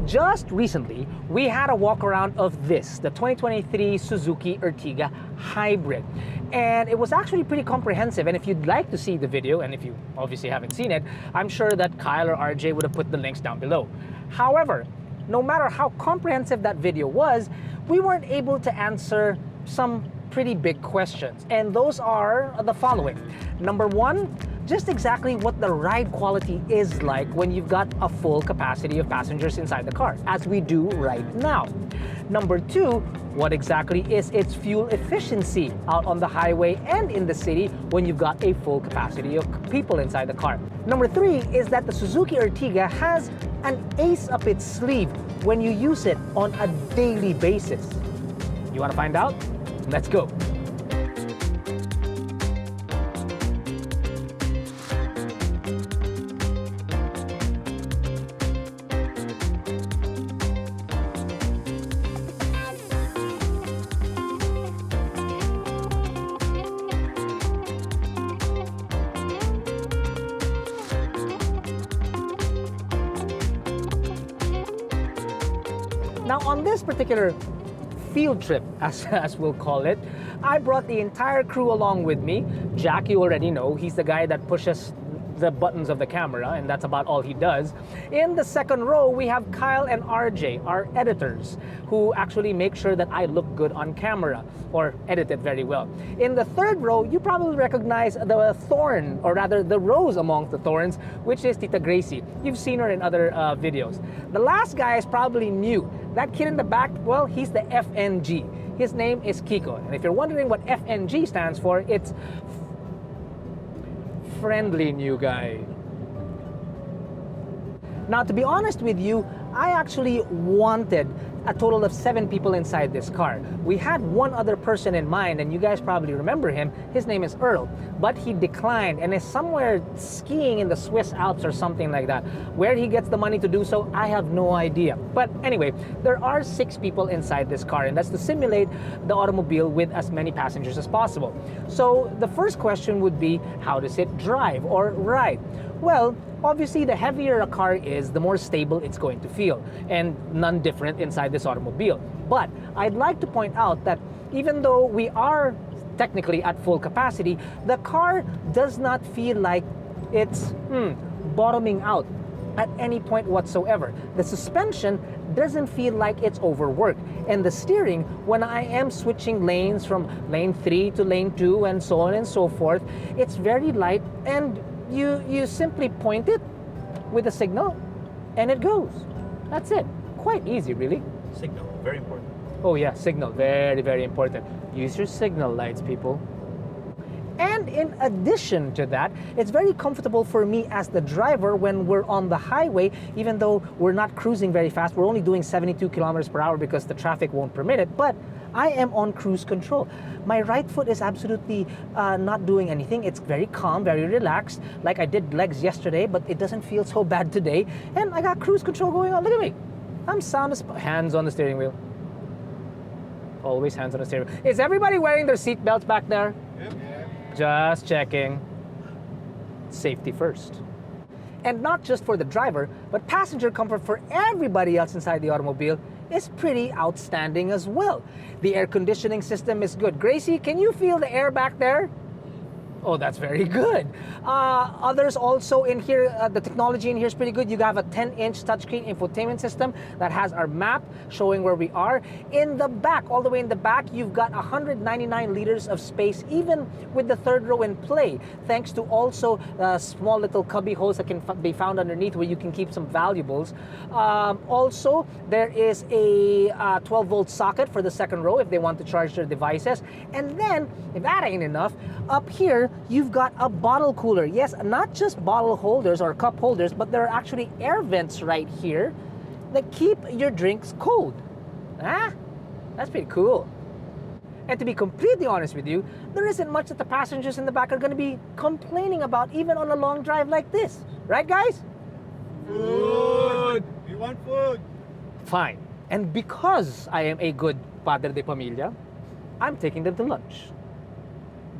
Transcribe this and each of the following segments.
Just recently, we had a walk around of this, the 2023 Suzuki Ertiga Hybrid. And it was actually pretty comprehensive. And if you'd like to see the video, and if you obviously haven't seen it, I'm sure that Kyle or RJ would have put the links down below. However, no matter how comprehensive that video was, we weren't able to answer some pretty big questions. And those are the following. Number one, just exactly what the ride quality is like when you've got a full capacity of passengers inside the car, as we do right now. Number two, what exactly is its fuel efficiency out on the highway and in the city when you've got a full capacity of people inside the car. Number three is that the Suzuki Ertiga has an ace up its sleeve when you use it on a daily basis. You want to find out? Let's go. Now on this particular field trip, as we'll call it, I brought the entire crew along with me. Jack, you already know, he's the guy that pushes the buttons of the camera, and that's about all he does. In the second row, we have Kyle and RJ, our editors, who actually make sure that I look good on camera, or edit it very well. In the third row, you probably recognize the thorn, or rather the rose among the thorns, which is Tita Gracie. You've seen her in other videos. The last guy is probably new. That kid in the back, well, he's the FNG. His name is Caco. And if you're wondering what FNG stands for, it's friendly new guy. Now, to be honest with you, I actually wanted a total of 7 people inside this car. We had one other person in mind, and you guys probably remember him. His name is Earl, but he declined and is somewhere skiing in the Swiss Alps or something like that. Where he gets the money to do so, I have no idea. But anyway, there are 6 people inside this car, and that's to simulate the automobile with as many passengers as possible. So the first question would be, how does it drive or ride? Well, obviously, the heavier a car is, the more stable it's going to feel, and none different inside this automobile. But I'd like to point out that even though we are technically at full capacity, the car does not feel like it's bottoming out at any point whatsoever. The suspension doesn't feel like it's overworked, and the steering, when I am switching lanes from lane 3 to lane 2 and so on and so forth, it's very light, and you simply point it with a signal and it goes. That's it. Quite easy, really. Signal, very important. Oh yeah, signal, very, very important. Use your signal lights, people. And in addition to that, it's very comfortable for me as the driver when we're on the highway, even though we're not cruising very fast. We're only doing 72 kilometers per hour because the traffic won't permit it, but I am on cruise control. My right foot is absolutely not doing anything. It's very calm, very relaxed, like I did legs yesterday, but it doesn't feel so bad today. And I got cruise control going on. Look at me. I'm sound as hands on the steering wheel. Always hands on the steering wheel. Is everybody wearing their seat belts back there? Yep. Just checking. Safety first. And not just for the driver, but passenger comfort for everybody else inside the automobile is pretty outstanding as well. The air conditioning system is good. Gracie, can you feel the air back there? Oh, that's very good. Others also in here, the technology in here is pretty good. You have a 10-inch touchscreen infotainment system that has our map showing where we are. In the back, all the way in the back, you've got 199 liters of space, even with the third row in play, thanks to also small little cubby holes that can be found underneath where you can keep some valuables. Also, there is a 12-volt socket for the second row if they want to charge their devices. And then, if that ain't enough, up here, you've got a bottle cooler. Yes, not just bottle holders or cup holders, but there are actually air vents right here that keep your drinks cold. That's pretty cool. And to be completely honest with you, there isn't much that the passengers in the back are going to be complaining about, even on a long drive like this. Right, guys? Food! We want food! Fine. And because I am a good padre de familia, I'm taking them to lunch.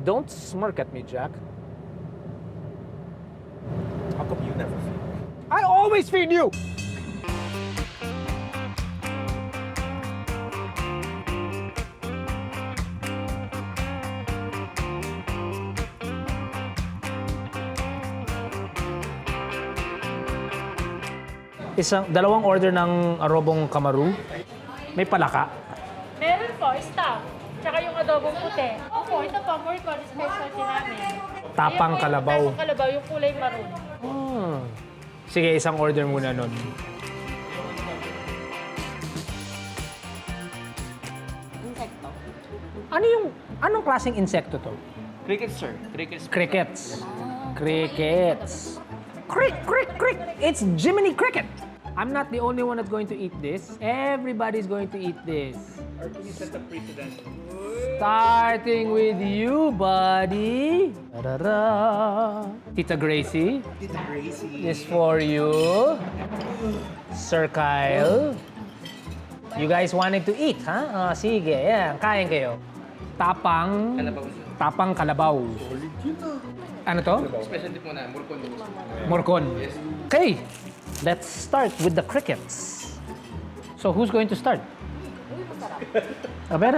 Don't smirk at me, Jack. How come you never feed me? I always feed you! Dalawang order ng arobong kamaru. May palaka. Meron po, staff. Tsaka yung adobong puti. Opo, ito po, more con specialty namin. Tapang Ayan po yung kalabaw. Tapang kalabaw, yung kulay maroon. Sige, isang order muna nun. Insekto. Anong klaseng insekto to? Crickets, sir. Crickets. Crickets. Crickets. Crick, crick, crick. It's Jiminy Cricket. I'm not the only one that's going to eat this. Everybody's going to eat this. You set the precedent. Starting with you, buddy. Ta-da-da. Tita Gracie. Tita Gracie. Is for you. Sir Kyle. You guys wanted to eat, ha? Sige, yan. Kain kayo. Tapang... Kalabaw, sir. Tapang kalabaw. Ano to? Specialty po na, murkon. Morcon. Okay, let's start with the crickets. So who's going to start? Aber.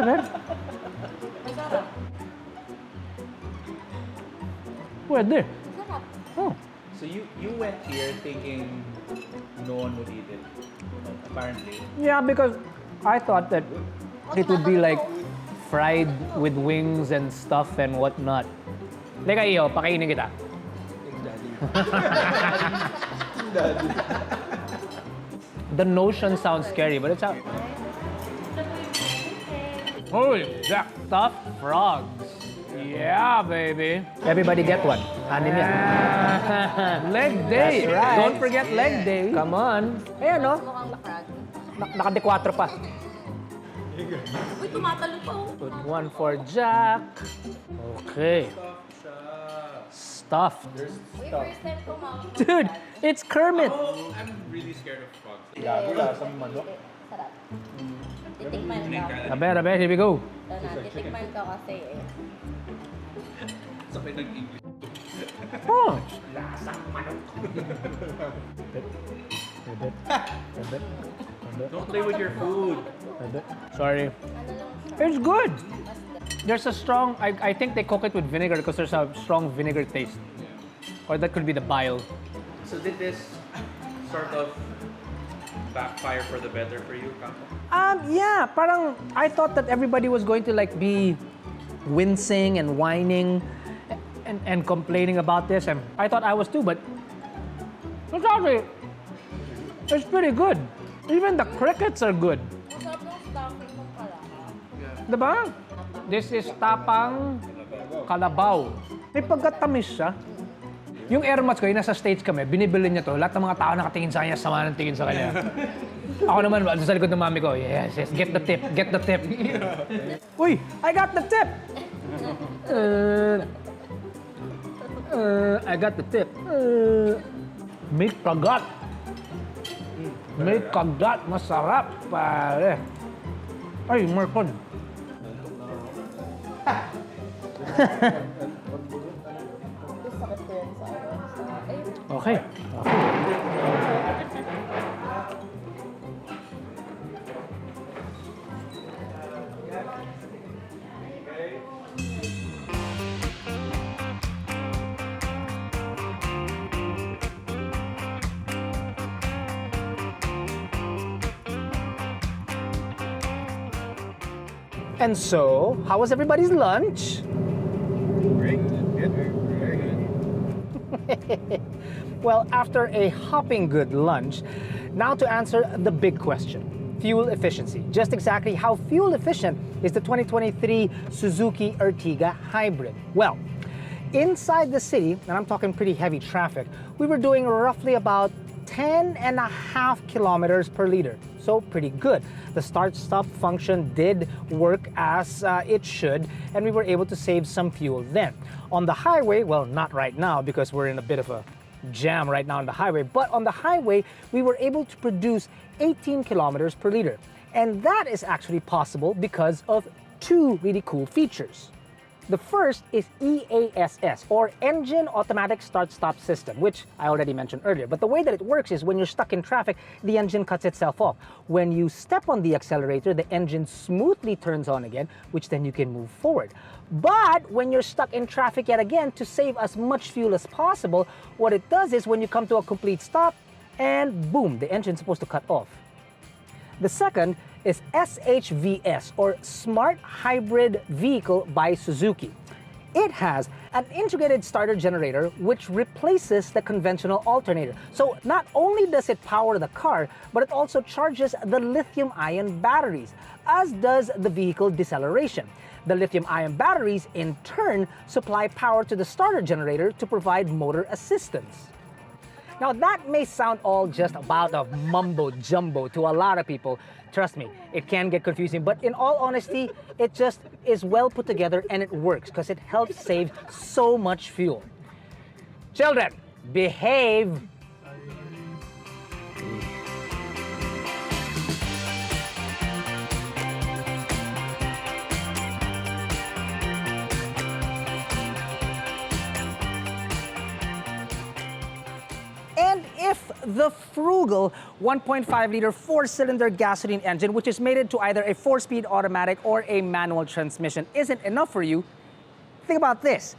Pwede. Oh. So you went here thinking no one would eat it, apparently. Yeah, because I thought that it would be like fried with wings and stuff and whatnot. Teka iyo, pakainin kita. The notion sounds scary, but it's out. Holy jack, stuffed frogs. Yeah, baby. Everybody get one. Anim yan. Leg day. That's right. Don't forget leg day. Come on. Ayan, no? Mukhang lakrag. Naka-4 pa. Uy, tumatalo pa oh. Good one for Jack. Okay. Stuffed. Uy, first time ko ma'am. Dude, it's Kermit. I'm really scared of frogs. Sarap. Titikman ka. Aber, here we go. Ito na, titikman ka kasi eh. Sabay nag-English. Oh. Don't play with your food. Sorry. It's good. There's a strong, I think they cook it with vinegar because there's a strong vinegar taste. Or that could be the bile. So did this sort of backfire for the better for you, Caco? Yeah, parang I thought that everybody was going to like be wincing and whining and complaining about this, and I thought I was too, but it's pretty good. Even the crickets are good. Masarap ng stuffing ng palaka. Diba? This is tapang kalabaw. May pagkatamis siya. Yung airmats ko, yung nasa stage kami, binibili niya to. Lahat ng mga tao nakatingin sa kanya, sama ng tingin sa kanya. Ako naman, sa likod ng mami ko, yes, get the tip, get the tip. Uy, I got the tip! I got the tip. May kagat. May kagat, masarap, pare. Ay, Marcon. Sakit ko yan sa ano. Okay. And so, how was everybody's lunch? Great. Good. Very good. Well, after a hopping good lunch, now to answer the big question, fuel efficiency. Just exactly how fuel efficient is the 2023 Suzuki Ertiga Hybrid? Well, inside the city, and I'm talking pretty heavy traffic, we were doing roughly about 10.5 kilometers per liter. So pretty good. The start-stop function did work as it should, and we were able to save some fuel then. On the highway, well, not right now because we're in a bit of a jam right now on the highway, but on the highway, we were able to produce 18 kilometers per liter. And that is actually possible because of two really cool features. The first is EASS, or Engine Automatic Start-Stop System, which I already mentioned earlier. But the way that it works is when you're stuck in traffic, the engine cuts itself off. When you step on the accelerator, the engine smoothly turns on again, which then you can move forward. But when you're stuck in traffic yet again, to save as much fuel as possible, what it does is when you come to a complete stop, and boom, the engine's supposed to cut off. The second is SHVS, or Smart Hybrid Vehicle by Suzuki. It has an integrated starter generator which replaces the conventional alternator. So not only does it power the car, but it also charges the lithium-ion batteries, as does the vehicle deceleration. The lithium-ion batteries in turn supply power to the starter generator to provide motor assistance. Now that may sound all just about a mumbo jumbo to a lot of people. Trust me, it can get confusing, but in all honesty, it just is well put together and it works because it helps save so much fuel. Children, behave! And if the frugal 1.5-liter 4-cylinder gasoline engine, which is mated to either a 4-speed automatic or a manual transmission, isn't enough for you, think about this.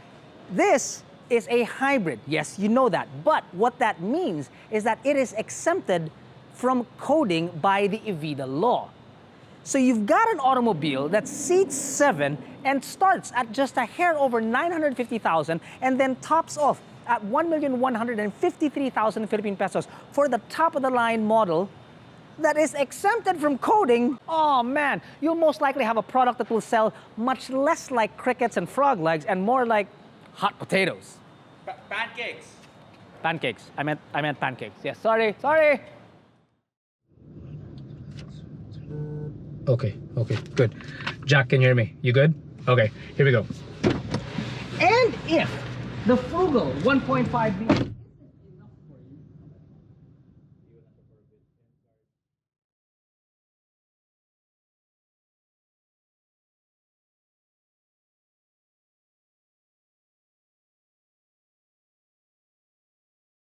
This is a hybrid. Yes, you know that. But what that means is that it is exempted from coding by the EVIDA law. So you've got an automobile that seats 7 and starts at just a hair over 950,000 and then tops off at 1,153,000 Philippine pesos for the top-of-the-line model that is exempted from coding. Oh man, you'll most likely have a product that will sell much less like crickets and frog legs and more like hot potatoes. Pancakes. Pancakes. I meant pancakes. Yes, sorry. Okay, good. Jack, can you hear me? You good? Okay, here we go. And if the frugal 1.5